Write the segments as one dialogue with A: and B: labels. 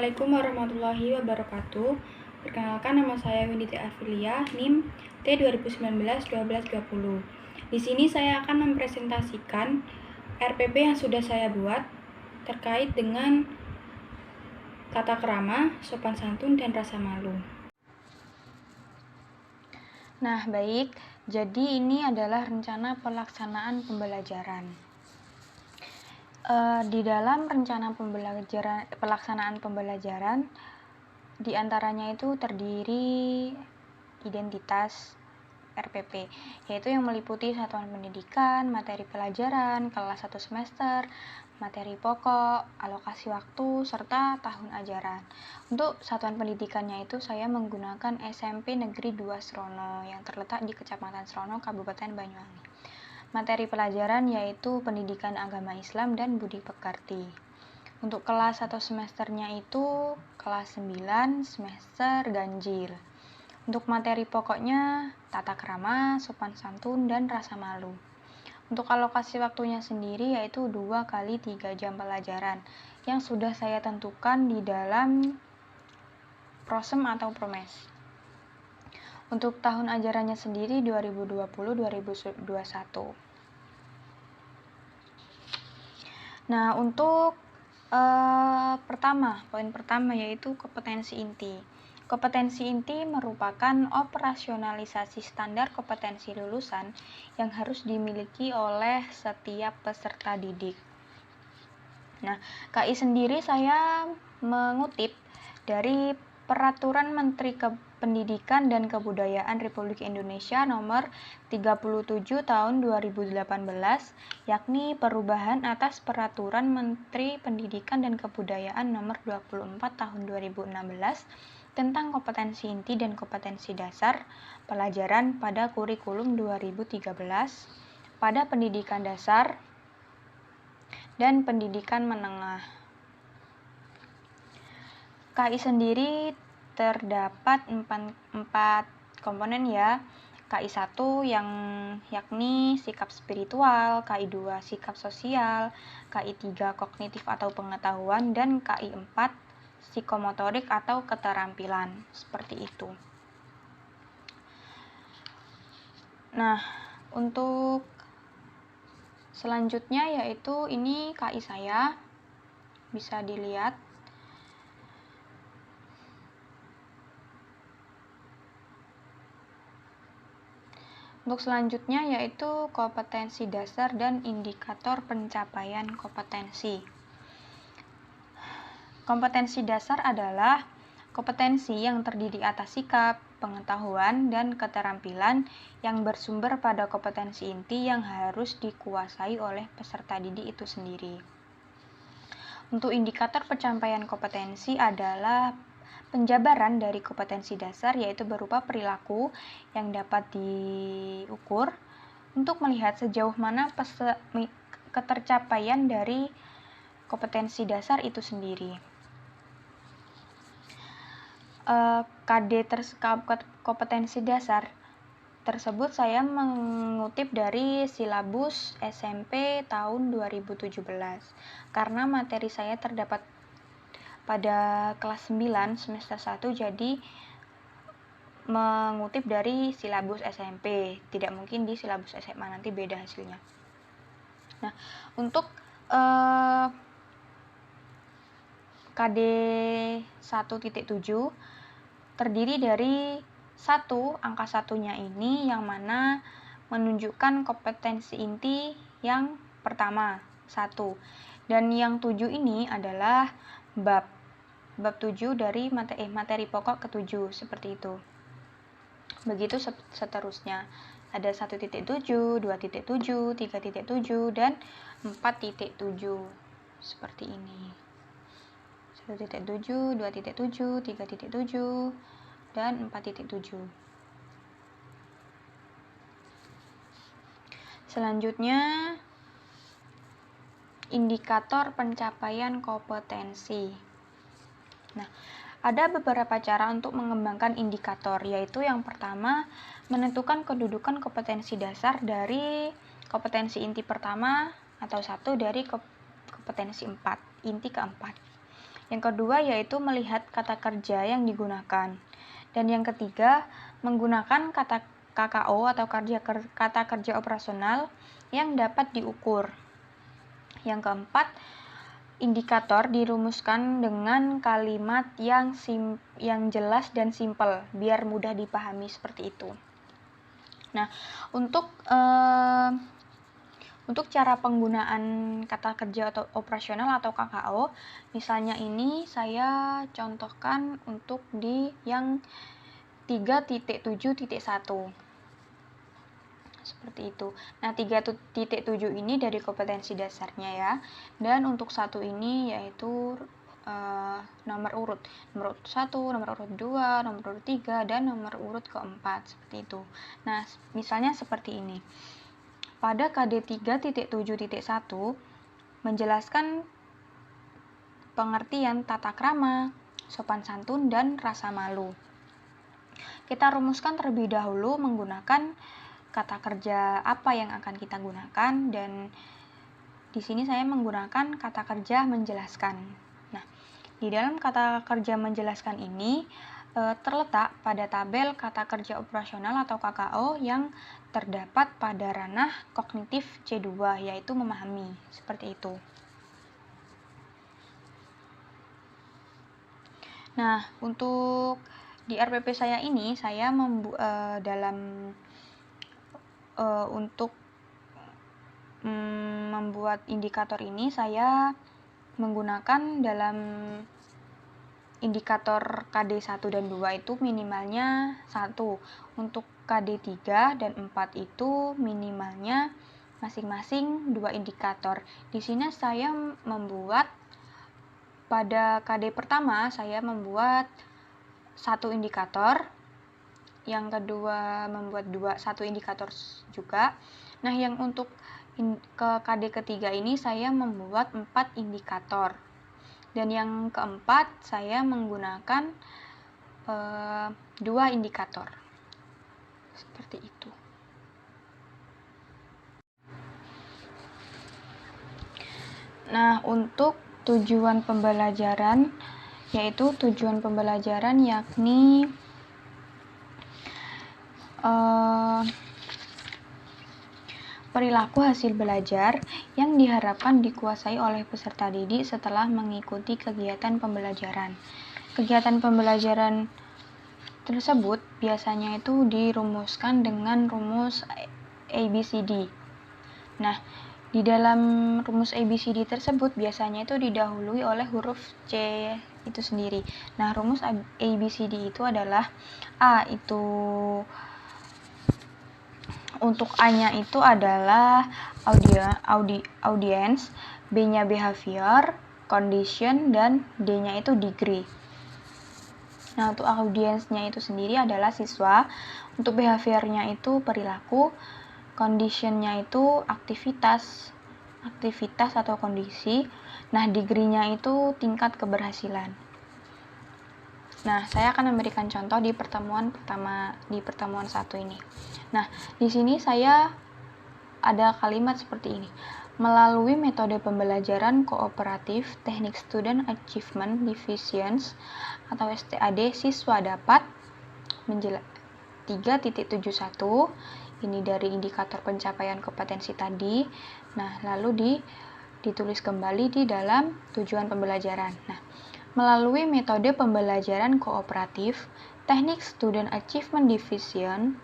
A: Assalamualaikum warahmatullahi wabarakatuh. Perkenalkan, nama saya Winditi Afilia, NIM T2019-1220. Di sini saya akan mempresentasikan RPP yang sudah saya buat terkait dengan tata krama, sopan santun, dan rasa malu. Nah, baik. Jadi ini adalah rencana pelaksanaan pembelajaran. Di dalam rencana pelaksanaan pembelajaran, di antaranya itu terdiri identitas RPP, yaitu yang meliputi satuan pendidikan, materi pelajaran, kelas 1 semester, materi pokok, alokasi waktu, serta tahun ajaran. Untuk satuan pendidikannya itu saya menggunakan SMP Negeri 2 Srono yang terletak di Kecamatan Srono, Kabupaten Banyuwangi. Materi pelajaran yaitu pendidikan agama Islam dan budi pekerti. Untuk kelas 1 semesternya itu kelas 9 semester ganjil. Untuk materi pokoknya tata krama, sopan santun, dan rasa malu. Untuk alokasi waktunya sendiri yaitu 2 kali 3 jam pelajaran yang sudah saya tentukan di dalam prosem atau promes. Untuk tahun ajarannya sendiri 2020-2021. Nah, untuk poin pertama yaitu kompetensi inti. Kompetensi inti merupakan operasionalisasi standar kompetensi lulusan yang harus dimiliki oleh setiap peserta didik. Nah, KI sendiri saya mengutip dari Peraturan Menteri Pendidikan dan Kebudayaan Republik Indonesia Nomor 37 Tahun 2018, yakni perubahan atas Peraturan Menteri Pendidikan dan Kebudayaan Nomor 24 Tahun 2016 tentang kompetensi inti dan kompetensi dasar pelajaran pada kurikulum 2013 pada pendidikan dasar dan pendidikan menengah. KI sendiri terdapat 4 komponen ya. KI 1 yang yakni sikap spiritual, KI 2 sikap sosial, KI 3 kognitif atau pengetahuan, dan KI 4 psikomotorik atau keterampilan. Seperti itu. Nah, untuk selanjutnya yaitu ini KI saya. Bisa dilihat. Untuk selanjutnya yaitu kompetensi dasar dan indikator pencapaian kompetensi. Kompetensi dasar adalah kompetensi yang terdiri atas sikap, pengetahuan, dan keterampilan yang bersumber pada kompetensi inti yang harus dikuasai oleh peserta didik itu sendiri. Untuk indikator pencapaian kompetensi adalah penjabaran dari kompetensi dasar, yaitu berupa perilaku yang dapat diukur untuk melihat sejauh mana ketercapaian dari kompetensi dasar itu sendiri. Kompetensi dasar tersebut saya mengutip dari silabus SMP tahun 2017 karena materi saya terdapat pada kelas 9 semester 1, jadi mengutip dari silabus SMP, tidak mungkin di silabus SMA, nanti beda hasilnya. Nah, untuk KD 1.7 terdiri dari angka satunya ini yang mana menunjukkan kompetensi inti yang pertama, 1. Dan yang 7 ini adalah bab 7 dari materi pokok ke-7, seperti itu. Begitu seterusnya. Ada 1.7, 2.7, 3.7, dan 4.7. Seperti ini. 1.7, 2.7, 3.7, dan 4.7. Selanjutnya, indikator pencapaian kompetensi. Nah, ada beberapa cara untuk mengembangkan indikator, yaitu yang pertama, menentukan kedudukan kompetensi dasar dari kompetensi inti pertama atau 1 dari kompetensi 4, inti keempat. Yang kedua yaitu melihat kata kerja yang digunakan. Dan yang ketiga, menggunakan kata KKO atau kata kerja operasional yang dapat diukur. Yang keempat, indikator dirumuskan dengan kalimat yang jelas dan simpel, biar mudah dipahami seperti itu. Nah, untuk cara penggunaan kata kerja atau operasional atau KKO, misalnya ini saya contohkan untuk di yang 3.7.1. Seperti itu. Nah, 3.7 ini dari kompetensi dasarnya ya. Dan untuk satu ini yaitu nomor urut 1, nomor urut 2, nomor urut 3, dan nomor urut keempat, seperti itu. Nah, misalnya seperti ini. Pada KD 3.7.1 menjelaskan pengertian tata krama, sopan santun, dan rasa malu. Kita rumuskan terlebih dahulu menggunakan kata kerja apa yang akan kita gunakan, dan di sini saya menggunakan kata kerja menjelaskan. Nah, di dalam kata kerja menjelaskan ini terletak pada tabel kata kerja operasional atau KKO yang terdapat pada ranah kognitif C2, yaitu memahami. Seperti itu. Nah, untuk di RPP saya ini, saya untuk membuat indikator ini saya menggunakan dalam indikator KD 1 dan 2 itu minimalnya 1. Untuk KD 3 dan 4 itu minimalnya masing-masing 2 indikator. Di sini saya membuat pada KD pertama saya membuat 1 indikator, yang kedua membuat 1 indikator juga. Nah, yang untuk ke KD ketiga ini saya membuat 4 indikator. Dan yang keempat saya menggunakan 2 indikator. Seperti itu. Nah, untuk tujuan pembelajaran, yaitu tujuan pembelajaran yakni perilaku hasil belajar yang diharapkan dikuasai oleh peserta didik setelah mengikuti kegiatan pembelajaran. Kegiatan pembelajaran tersebut biasanya itu dirumuskan dengan rumus ABCD. Nah, di dalam rumus ABCD tersebut biasanya itu didahului oleh huruf C itu sendiri. Nah, rumus ABCD itu adalah A itu untuk A-nya itu adalah audience, B-nya behavior, condition, dan D-nya itu degree. Nah, untuk audience-nya itu sendiri adalah siswa, untuk behavior-nya itu perilaku, condition-nya itu aktivitas atau kondisi. Nah, degree-nya itu tingkat keberhasilan. Nah, saya akan memberikan contoh di pertemuan satu ini. Nah, di sini saya ada kalimat seperti ini. Melalui metode pembelajaran kooperatif Teknik Student Achievement Divisions atau STAD, siswa dapat 3.71. Ini dari indikator pencapaian kompetensi tadi. Nah, lalu ditulis kembali di dalam tujuan pembelajaran. Nah, melalui metode pembelajaran kooperatif Teknik Student Achievement Division,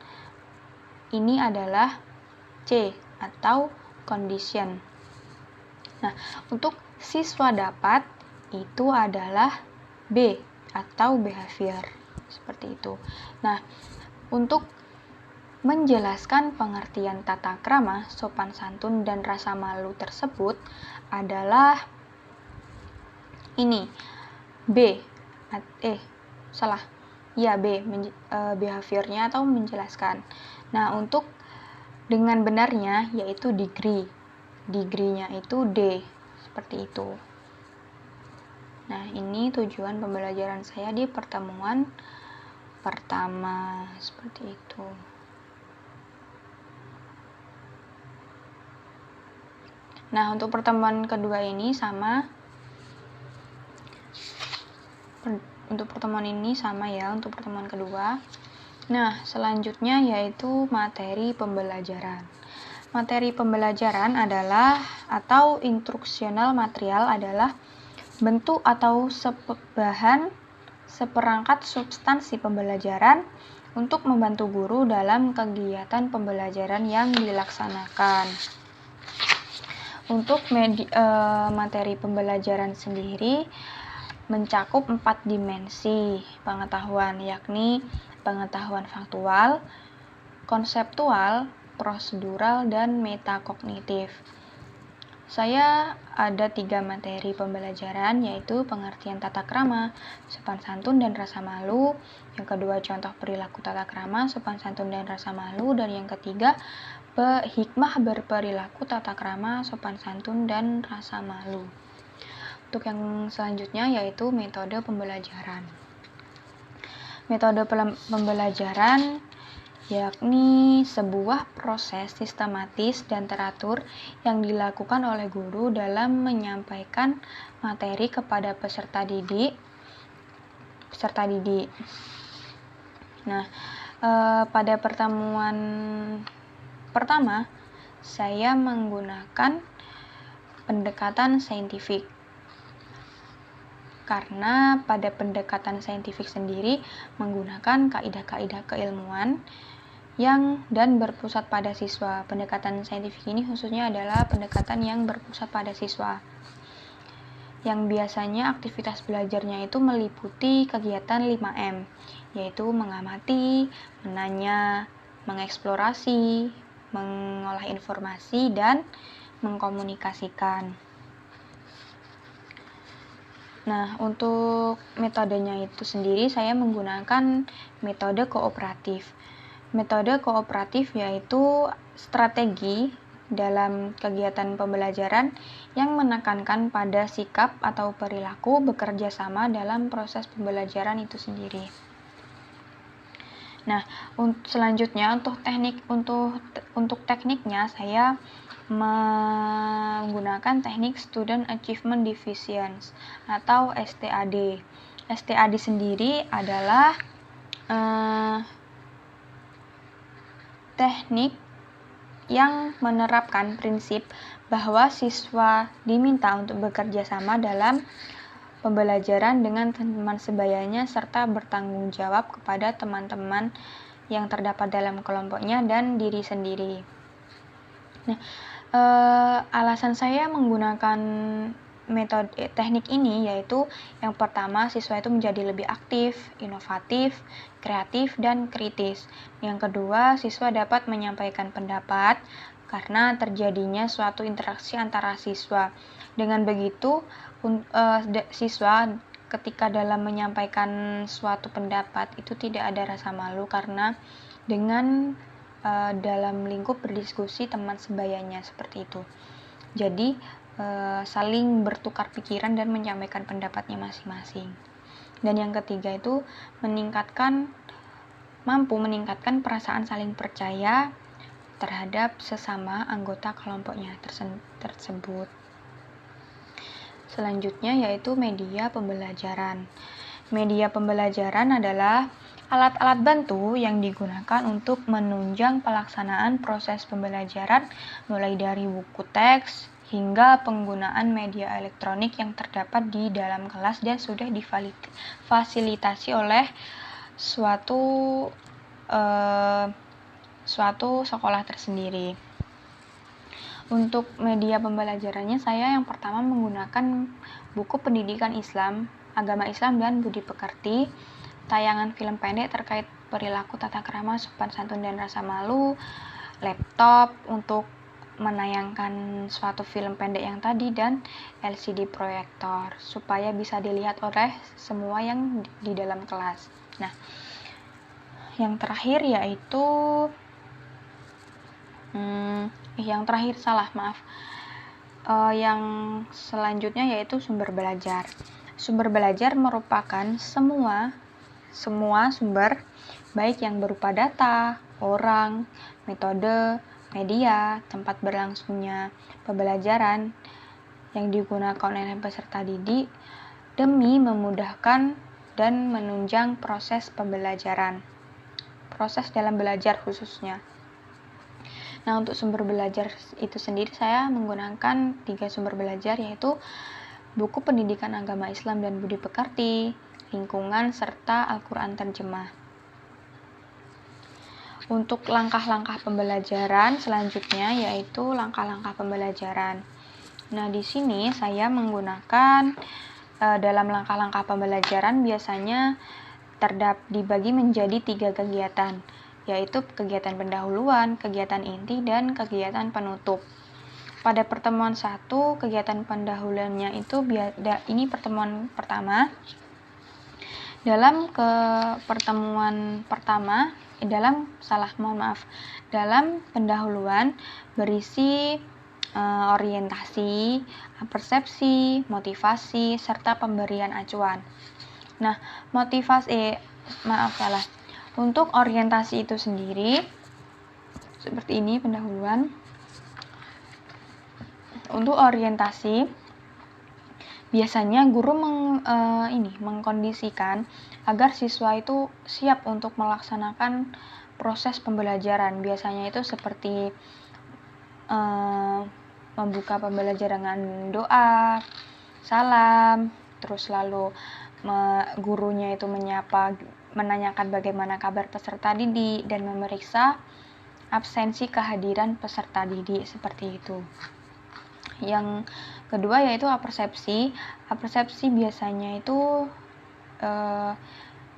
A: ini adalah C atau condition. Nah, untuk siswa dapat itu adalah B atau behavior. Seperti itu. Nah, untuk menjelaskan pengertian tata krama, sopan santun, dan rasa malu tersebut adalah ini. B, behaviornya atau menjelaskan. Nah, untuk dengan benarnya yaitu degree-nya itu D, seperti itu. Nah, ini tujuan pembelajaran saya di pertemuan pertama, seperti itu. Nah, untuk pertemuan kedua ini sama. untuk pertemuan ini sama ya, untuk pertemuan kedua. Nah, selanjutnya yaitu materi pembelajaran. Materi pembelajaran adalah atau instruksional material adalah bentuk atau bahan seperangkat substansi pembelajaran untuk membantu guru dalam kegiatan pembelajaran yang dilaksanakan. Untuk materi pembelajaran sendiri mencakup 4 dimensi pengetahuan, yakni pengetahuan faktual, konseptual, prosedural, dan metakognitif. Saya ada 3 materi pembelajaran, yaitu pengertian tata krama, sopan santun, dan rasa malu. Yang kedua, contoh perilaku tata krama, sopan santun, dan rasa malu. Dan yang ketiga, hikmah berperilaku tata krama, sopan santun, dan rasa malu. Untuk yang selanjutnya yaitu metode pembelajaran. Metode pembelajaran yakni sebuah proses sistematis dan teratur yang dilakukan oleh guru dalam menyampaikan materi kepada peserta didik. Nah, pada pertemuan pertama saya menggunakan pendekatan saintifik. Karena pada pendekatan saintifik sendiri menggunakan kaidah-kaidah keilmuan dan berpusat pada siswa. Pendekatan saintifik ini khususnya adalah pendekatan yang berpusat pada siswa. Yang biasanya aktivitas belajarnya itu meliputi kegiatan 5M, yaitu mengamati, menanya, mengeksplorasi, mengolah informasi, dan mengkomunikasikan. Nah, untuk metodenya itu sendiri saya menggunakan metode kooperatif. Metode kooperatif yaitu strategi dalam kegiatan pembelajaran yang menekankan pada sikap atau perilaku bekerja sama dalam proses pembelajaran itu sendiri. Nah, selanjutnya untuk tekniknya saya menggunakan teknik Student Achievement Divisions atau STAD. STAD sendiri adalah teknik yang menerapkan prinsip bahwa siswa diminta untuk bekerja sama dalam pembelajaran dengan teman sebayanya serta bertanggung jawab kepada teman-teman yang terdapat dalam kelompoknya dan diri sendiri. Nah, alasan saya menggunakan metode teknik ini yaitu yang pertama, siswa itu menjadi lebih aktif, inovatif, kreatif, dan kritis. Yang kedua, siswa dapat menyampaikan pendapat karena terjadinya suatu interaksi antara siswa. Dengan begitu, siswa ketika dalam menyampaikan suatu pendapat itu tidak ada rasa malu karena dengan dalam lingkup berdiskusi teman sebayanya seperti itu. Jadi saling bertukar pikiran dan menyampaikan pendapatnya masing-masing. Dan yang ketiga itu mampu meningkatkan perasaan saling percaya terhadap sesama anggota kelompoknya tersebut. Selanjutnya yaitu media pembelajaran. Media pembelajaran adalah alat-alat bantu yang digunakan untuk menunjang pelaksanaan proses pembelajaran mulai dari buku teks hingga penggunaan media elektronik yang terdapat di dalam kelas dan sudah difasilitasi oleh suatu sekolah tersendiri. Untuk media pembelajarannya saya yang pertama menggunakan buku pendidikan Islam, agama Islam dan budi pekerti, tayangan film pendek terkait perilaku tata krama, sopan santun dan rasa malu, laptop untuk menayangkan suatu film pendek yang tadi, dan LCD proyektor supaya bisa dilihat oleh semua yang di dalam kelas. Nah, yang terakhir yaitu yang selanjutnya yaitu sumber belajar. Sumber belajar merupakan semua sumber, baik yang berupa data, orang, metode, media, tempat berlangsungnya pembelajaran yang digunakan oleh peserta didik demi memudahkan dan menunjang proses pembelajaran. Proses dalam belajar khususnya. Nah, untuk sumber belajar itu sendiri saya menggunakan 3 sumber belajar, yaitu buku pendidikan agama Islam dan budi pekerti, lingkungan, serta Al-Quran terjemah. Untuk langkah-langkah pembelajaran selanjutnya yaitu langkah-langkah pembelajaran. Nah, di sini saya menggunakan dalam langkah-langkah pembelajaran biasanya dibagi menjadi 3 kegiatan, yaitu kegiatan pendahuluan, kegiatan inti, dan kegiatan penutup. Pada pertemuan 1, kegiatan pendahuluannya itu ini pertemuan pertama. Dalam pertemuan pertama, dalam pendahuluan berisi orientasi, persepsi, motivasi, serta pemberian acuan. Nah, untuk orientasi itu sendiri seperti ini pendahuluan. Untuk orientasi biasanya guru mengkondisikan agar siswa itu siap untuk melaksanakan proses pembelajaran. Biasanya itu seperti membuka pembelajaran dengan doa, salam, terus lalu gurunya itu menanyakan bagaimana kabar peserta didik dan memeriksa absensi kehadiran peserta didik, seperti itu. Yang kedua yaitu apersepsi. Apersepsi biasanya itu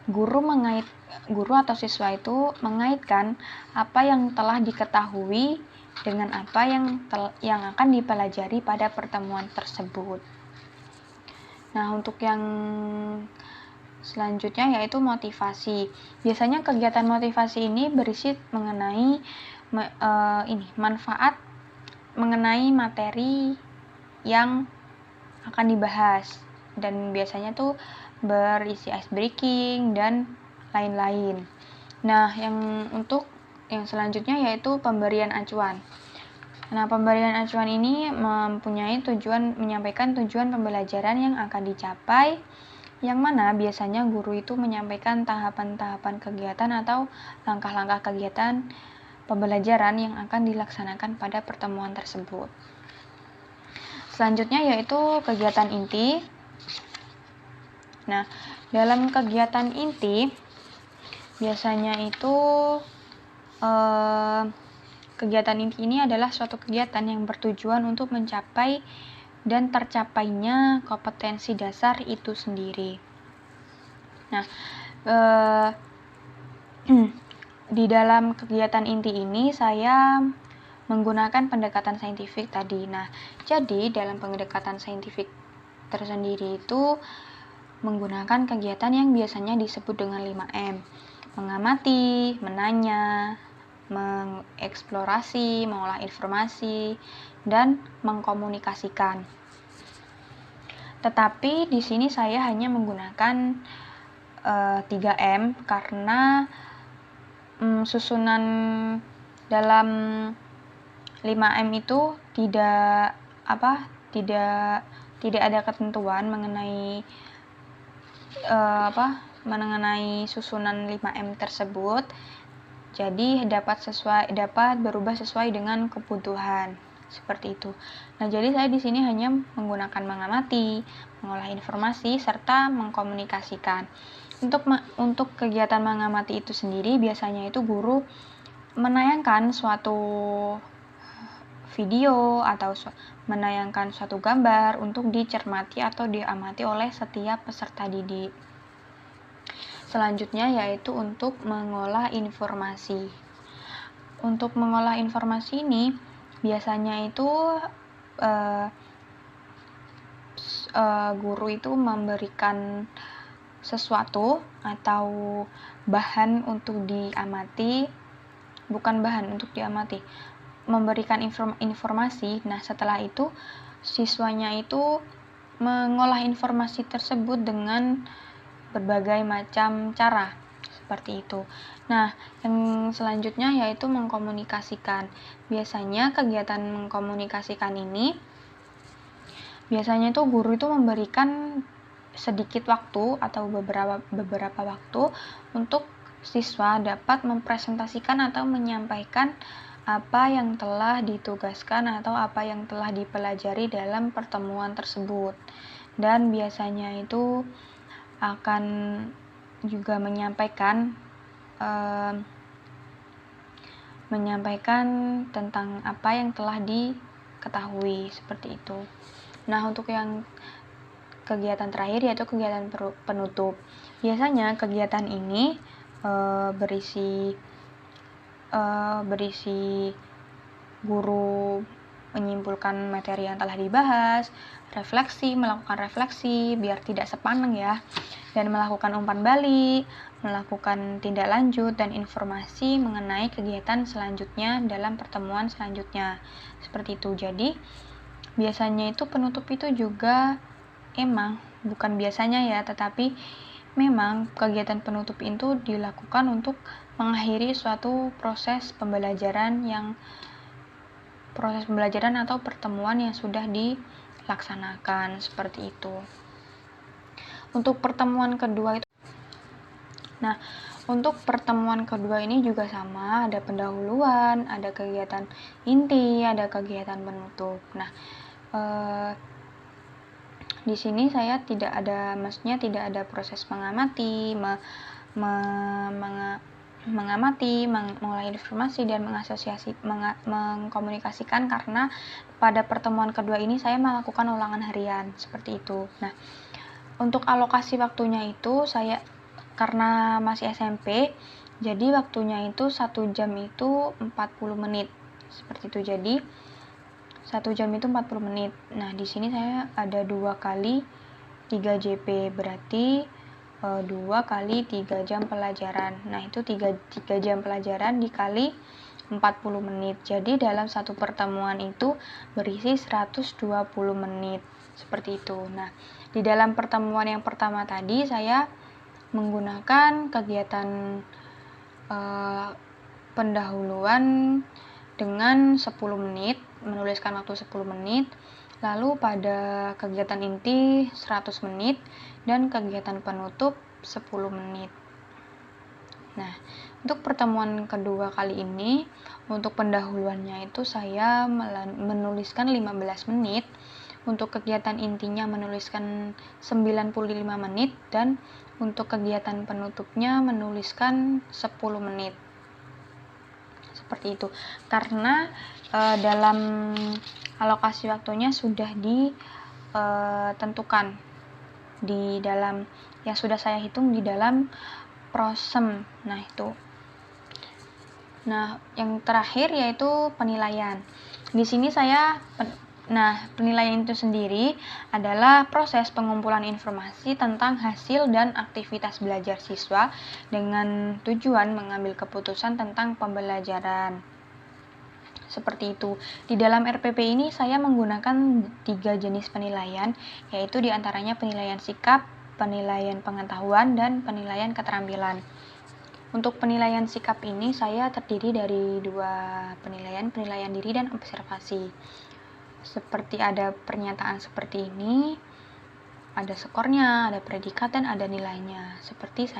A: guru atau siswa itu mengaitkan apa yang telah diketahui dengan apa yang akan dipelajari pada pertemuan tersebut. Nah, untuk yang selanjutnya yaitu motivasi. Biasanya kegiatan motivasi ini berisi mengenai manfaat mengenai materi yang akan dibahas, dan biasanya tuh berisi ice breaking dan lain-lain. Nah, untuk yang selanjutnya yaitu pemberian acuan. Nah, pemberian acuan ini mempunyai tujuan menyampaikan tujuan pembelajaran yang akan dicapai, yang mana biasanya guru itu menyampaikan tahapan-tahapan kegiatan atau langkah-langkah kegiatan pembelajaran yang akan dilaksanakan pada pertemuan tersebut. Selanjutnya yaitu kegiatan inti. Nah, dalam kegiatan inti biasanya itu kegiatan inti ini adalah suatu kegiatan yang bertujuan untuk mencapai dan tercapainya kompetensi dasar itu sendiri. Nah, di dalam kegiatan inti ini saya menggunakan pendekatan saintifik tadi. Nah, jadi dalam pendekatan saintifik tersendiri itu menggunakan kegiatan yang biasanya disebut dengan 5M. Mengamati, menanya, mengeksplorasi, mengolah informasi, dan mengkomunikasikan. Tetapi di sini saya hanya menggunakan 3M karena susunan dalam 5M itu tidak ada ketentuan mengenai susunan 5M tersebut. Jadi dapat berubah sesuai dengan kebutuhan, seperti itu. Nah, jadi saya di sini hanya menggunakan mengamati, mengolah informasi, serta mengkomunikasikan. Untuk kegiatan mengamati itu sendiri biasanya itu guru menayangkan suatu video atau menayangkan suatu gambar untuk dicermati atau diamati oleh setiap peserta didik. Selanjutnya yaitu untuk mengolah informasi. Untuk mengolah informasi ini biasanya itu guru itu memberikan sesuatu atau bahan untuk diamati, memberikan informasi. Nah, setelah itu siswanya itu mengolah informasi tersebut dengan berbagai macam cara, seperti itu. Nah, yang selanjutnya yaitu mengkomunikasikan. Biasanya kegiatan mengkomunikasikan ini biasanya tuh guru itu memberikan sedikit waktu atau beberapa waktu untuk siswa dapat mempresentasikan atau menyampaikan apa yang telah ditugaskan atau apa yang telah dipelajari dalam pertemuan tersebut. Dan biasanya itu akan juga menyampaikan tentang apa yang telah diketahui, seperti itu. Nah, untuk yang kegiatan terakhir yaitu kegiatan penutup. Biasanya kegiatan ini berisi guru menyimpulkan materi yang telah dibahas, melakukan refleksi biar tidak sepaneng ya, dan melakukan umpan balik, melakukan tindak lanjut dan informasi mengenai kegiatan selanjutnya dalam pertemuan selanjutnya. Seperti itu. Jadi, biasanya itu penutup itu juga bukan biasanya ya, tetapi memang kegiatan penutup itu dilakukan untuk mengakhiri suatu proses pembelajaran atau pertemuan yang sudah dilaksanakan, seperti itu. Untuk pertemuan kedua ini juga sama, ada pendahuluan, ada kegiatan inti, ada kegiatan penutup. Nah, di sini saya tidak ada proses mengamati, mengolah informasi dan mengkomunikasikan, karena pada pertemuan kedua ini saya melakukan ulangan harian, seperti itu. Nah, untuk alokasi waktunya itu karena masih SMP, jadi waktunya itu 1 jam itu 40 menit, seperti itu. Jadi 1 jam itu 40 menit. Nah, di sini saya ada 2 kali 3 JP, berarti 2 kali 3 jam pelajaran. Nah, itu 3 jam pelajaran dikali 40 menit. Jadi dalam satu pertemuan itu berisi 120 menit. Seperti itu. Nah, di dalam pertemuan yang pertama tadi saya menggunakan kegiatan pendahuluan dengan 10 menit, menuliskan waktu 10 menit, lalu pada kegiatan inti 100 menit, dan kegiatan penutup 10 menit. Nah, untuk pertemuan kedua kali ini, untuk pendahuluannya itu saya menuliskan 15 menit, untuk kegiatan intinya menuliskan 95 menit, dan untuk kegiatan penutupnya menuliskan 10 menit. Seperti itu. Karena dalam alokasi waktunya sudah ditentukan di dalam yang sudah saya hitung di dalam prosem. Nah, itu. Nah, yang terakhir yaitu penilaian. Di sini penilaian itu sendiri adalah proses pengumpulan informasi tentang hasil dan aktivitas belajar siswa dengan tujuan mengambil keputusan tentang pembelajaran. Seperti itu. Di dalam RPP ini saya menggunakan 3 jenis penilaian, yaitu diantaranya penilaian sikap, penilaian pengetahuan, dan penilaian keterampilan. Untuk penilaian sikap ini saya terdiri dari 2 penilaian diri dan observasi. Seperti ada pernyataan seperti ini, ada skornya, ada predikat, dan ada nilainya. Seperti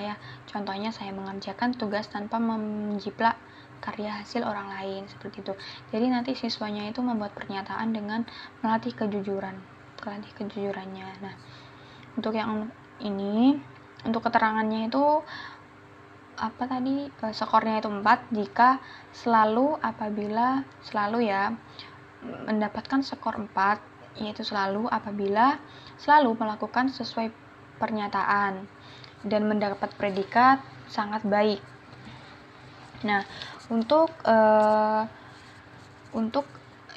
A: contohnya saya mengerjakan tugas tanpa menjiplak karya hasil orang lain, seperti itu. Jadi nanti siswanya itu membuat pernyataan dengan melatih kejujurannya. Nah, untuk yang ini, untuk keterangannya itu skornya itu 4 jika apabila mendapatkan skor 4, yaitu apabila selalu melakukan sesuai pernyataan dan mendapat predikat sangat baik. Nah, untuk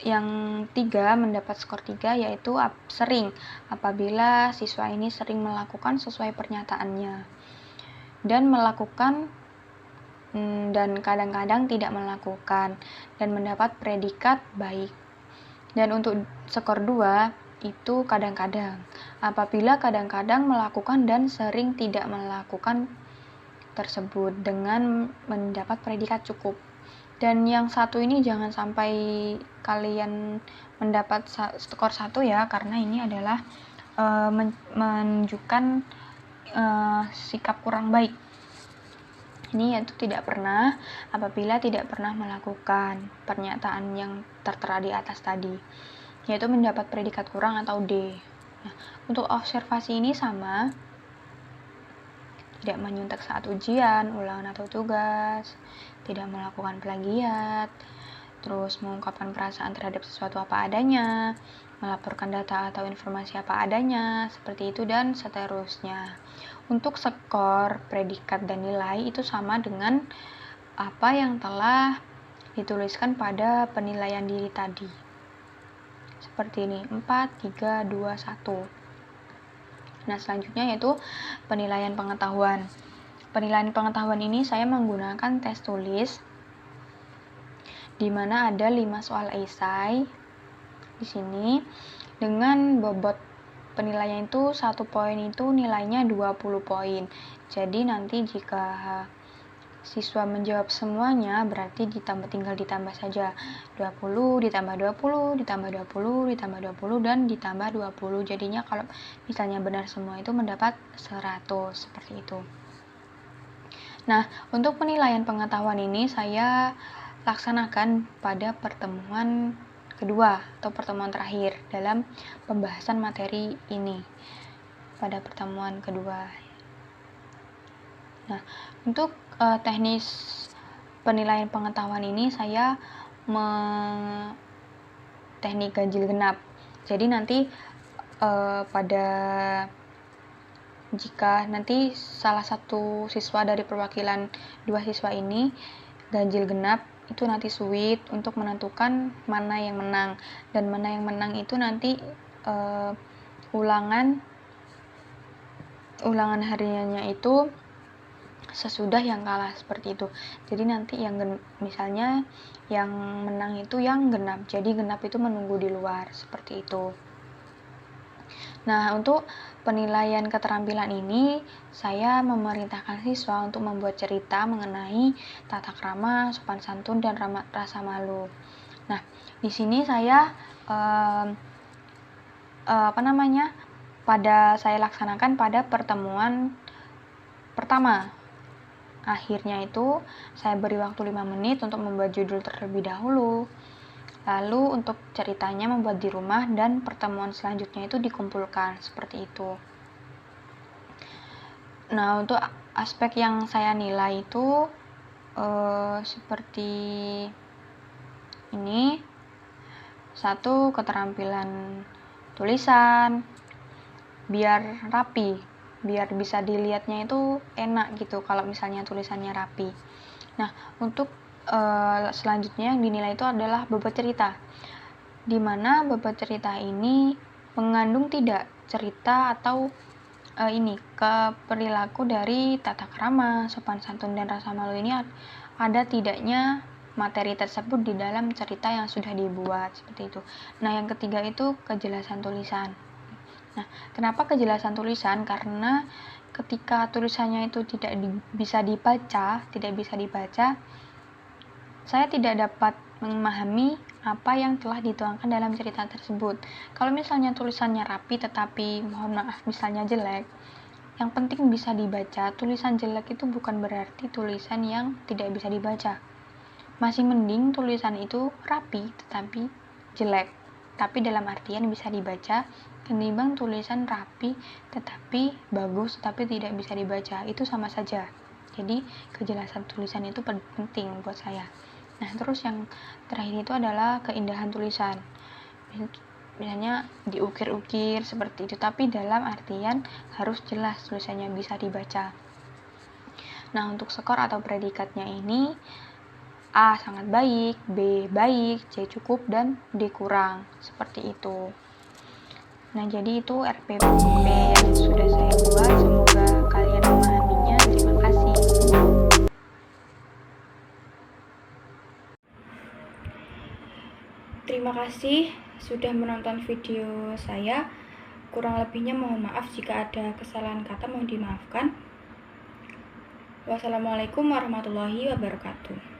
A: yang 3 mendapat skor 3 yaitu sering, apabila siswa ini sering melakukan sesuai pernyataannya dan melakukan dan kadang-kadang tidak melakukan dan mendapat predikat baik. Dan untuk skor 2 itu kadang-kadang, apabila kadang-kadang melakukan dan sering tidak melakukan tersebut dengan mendapat predikat cukup. Dan yang satu ini jangan sampai kalian mendapat skor 1 ya, karena ini adalah menunjukkan sikap kurang baik. Ini yaitu tidak pernah, apabila tidak pernah melakukan pernyataan yang tertera di atas tadi, yaitu mendapat predikat kurang atau D. Nah, untuk observasi ini sama, tidak menyuntak saat ujian, ulangan atau tugas, tidak melakukan plagiat, terus mengungkapkan perasaan terhadap sesuatu apa adanya, melaporkan data atau informasi apa adanya, seperti itu dan seterusnya. Untuk skor, predikat, dan nilai itu sama dengan apa yang telah dituliskan pada penilaian diri tadi. Seperti ini, 4, 3, 2, 1. Nah, selanjutnya yaitu penilaian pengetahuan. Penilaian pengetahuan ini saya menggunakan tes tulis, di mana ada 5 soal esai di sini, dengan bobot penilaian itu 1 poin itu nilainya 20 poin. Jadi nanti jika siswa menjawab semuanya, berarti tinggal ditambah saja 20, ditambah 20, ditambah 20, ditambah 20, dan ditambah 20. Jadinya kalau misalnya benar semua itu mendapat 100, seperti itu. Nah, untuk penilaian pengetahuan ini saya laksanakan pada pertemuan kedua atau pertemuan terakhir dalam pembahasan materi ini, pada pertemuan kedua. Nah, untuk teknis penilaian pengetahuan ini saya teknik ganjil genap. Jadi nanti pada jika nanti salah satu siswa dari perwakilan 2 siswa ini ganjil genap, itu nanti sulit untuk menentukan mana yang menang, dan mana yang menang itu nanti ulangan hariannya itu sesudah yang kalah, seperti itu. Jadi nanti yang misalnya yang menang itu yang genap, jadi genap itu menunggu di luar, seperti itu. Nah, untuk penilaian keterampilan ini saya memerintahkan siswa untuk membuat cerita mengenai tata krama, sopan santun, dan rasa malu. Nah, di sini saya saya laksanakan pada pertemuan pertama. Akhirnya itu saya beri waktu 5 menit untuk membuat judul terlebih dahulu. Lalu untuk ceritanya membuat di rumah, dan pertemuan selanjutnya itu dikumpulkan, seperti itu. Nah, untuk aspek yang saya nilai itu seperti ini. 1, keterampilan tulisan, biar rapi, biar bisa dilihatnya itu enak gitu kalau misalnya tulisannya rapi. Nah, untuk selanjutnya yang dinilai itu adalah bobot cerita, di mana bobot cerita ini mengandung tidak cerita atau ke perilaku dari tata krama, sopan santun, dan rasa malu ini ada tidaknya materi tersebut di dalam cerita yang sudah dibuat, seperti itu. Nah, yang ketiga itu kejelasan tulisan. Nah, kenapa kejelasan tulisan? Karena ketika tulisannya itu tidak bisa dibaca, saya tidak dapat memahami apa yang telah dituangkan dalam cerita tersebut. Kalau misalnya tulisannya rapi tetapi mohon maaf misalnya jelek, yang penting bisa dibaca. Tulisan jelek itu bukan berarti tulisan yang tidak bisa dibaca. Masih mending tulisan itu rapi tetapi jelek, tapi dalam artian bisa dibaca, ketimbang tulisan rapi tetapi bagus tapi tidak bisa dibaca. Itu sama saja. Jadi kejelasan tulisan itu penting buat saya. Nah, terus yang terakhir itu adalah keindahan tulisan. Misalnya diukir-ukir seperti itu, tapi dalam artian harus jelas tulisannya bisa dibaca. Nah, untuk skor atau predikatnya ini A sangat baik, B baik, C cukup, dan D kurang, seperti itu. Nah, jadi itu RPP yang sudah saya buat. Semoga kalian memahaminya. Terima kasih. Terima kasih sudah menonton video saya. Kurang lebihnya mohon maaf jika ada kesalahan kata, mohon dimaafkan. Wassalamualaikum warahmatullahi wabarakatuh.